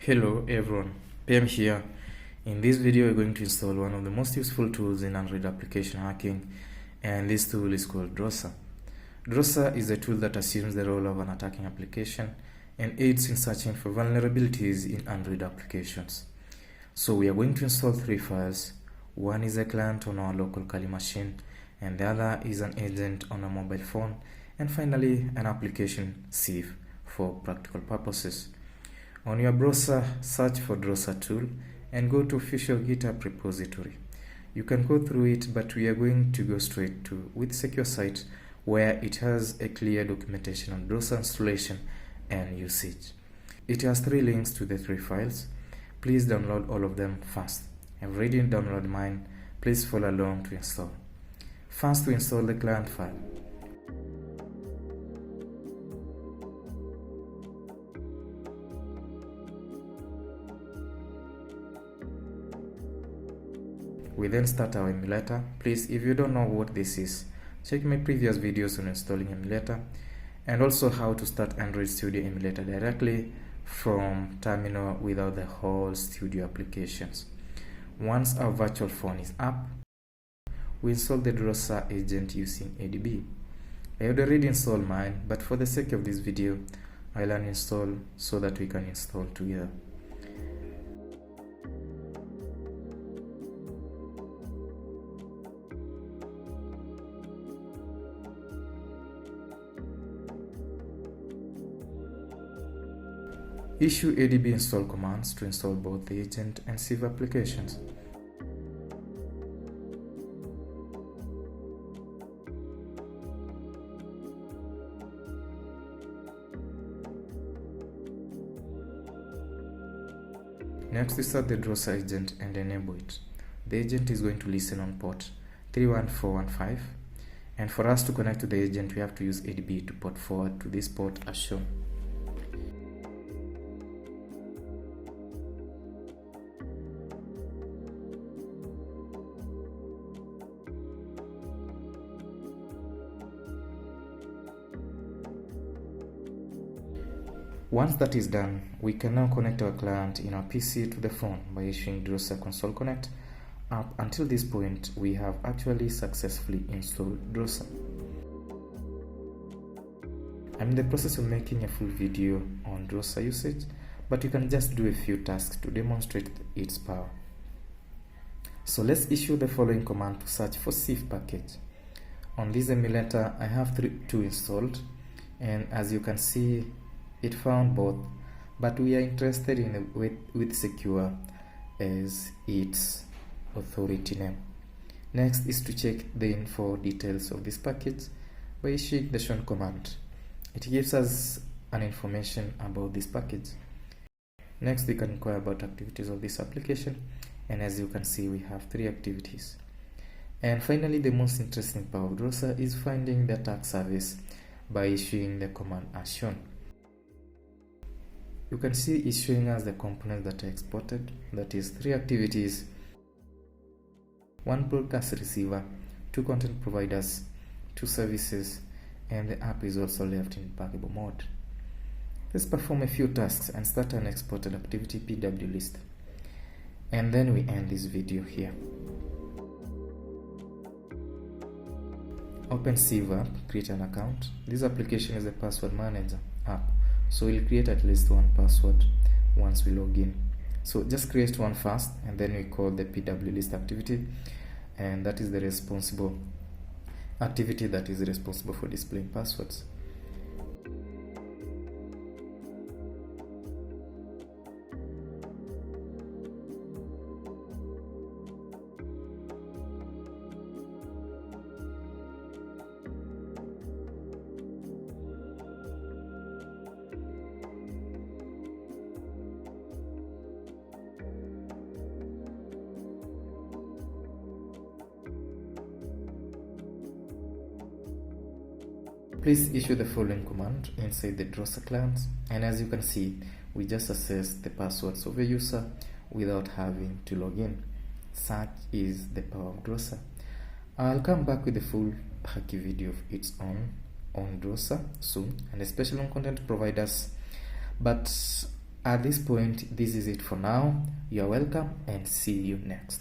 Hello everyone, PM here. In this video we're going to install one of the most useful tools in Android application hacking, and this tool is called DROZER. DROZER is a tool that assumes the role of an attacking application and aids in searching for vulnerabilities in Android applications. So we are going to install 3 files. One is a client on our local Kali machine, and the other is an agent on a mobile phone, and finally an application sieve for practical purposes. On your browser, search for DROZER tool and go to official GitHub repository. You can go through it, but we are going to go straight to with secure site, where it has a clear documentation on DROZER installation and usage. It has 3 links to the 3 files. Please download all of them fast. I've already downloaded mine. Please follow along to install. First, we install the client file. We then start our emulator. Please, if you don't know what this is, check my previous videos on installing emulator and also how to start Android Studio emulator directly from terminal without the whole studio applications. Once our virtual phone is up, we install the DROZER agent using ADB. I had already installed mine, but for the sake of this video, I'll uninstall so that we can install together. Issue ADB install commands to install both the agent and sieve applications. Next, we start the DROZER agent and enable it. The agent is going to listen on port 31415, and for us to connect to the agent, we have to use ADB to port forward to this port as shown. Once that is done, we can now connect our client in our PC to the phone by issuing DROZER console connect. Up until this point, we have actually successfully installed DROZER. I'm in the process of making a full video on DROZER usage, but you can just do a few tasks to demonstrate its power. So let's issue the following command to search for sieve package. On this emulator, I have 2 installed, and as you can see, it found both, but we are interested in with secure as its authority name. Next is to check the info details of this package by issuing the shown command. It gives us an information about this package. Next, we can inquire about activities of this application, and as you can see, we have 3 activities. And finally, the most interesting part of DROZER is finding the attack service by issuing the command as shown. You can see it's showing us the components that are exported, that is 3 activities, 1 broadcast receiver, 2 content providers, 2 services, and the app is also left in packable mode. Let's perform a few tasks and start an exported activity PW list. And then we end this video here. Open Sieve app, create an account. This application is a password manager app, so we'll create at least 1 password once we log in. So just create one first, and then we call the PW list activity, and that is the responsible activity that is responsible for displaying passwords. Please issue the following command inside the DROZER client, and as you can see, we just access the passwords of a user without having to log in. Such is the power of DROZER. I'll come back with a full hacky video of its own on DROZER soon, and especially on content providers. But At this point, this is it for now. You're welcome and see you next.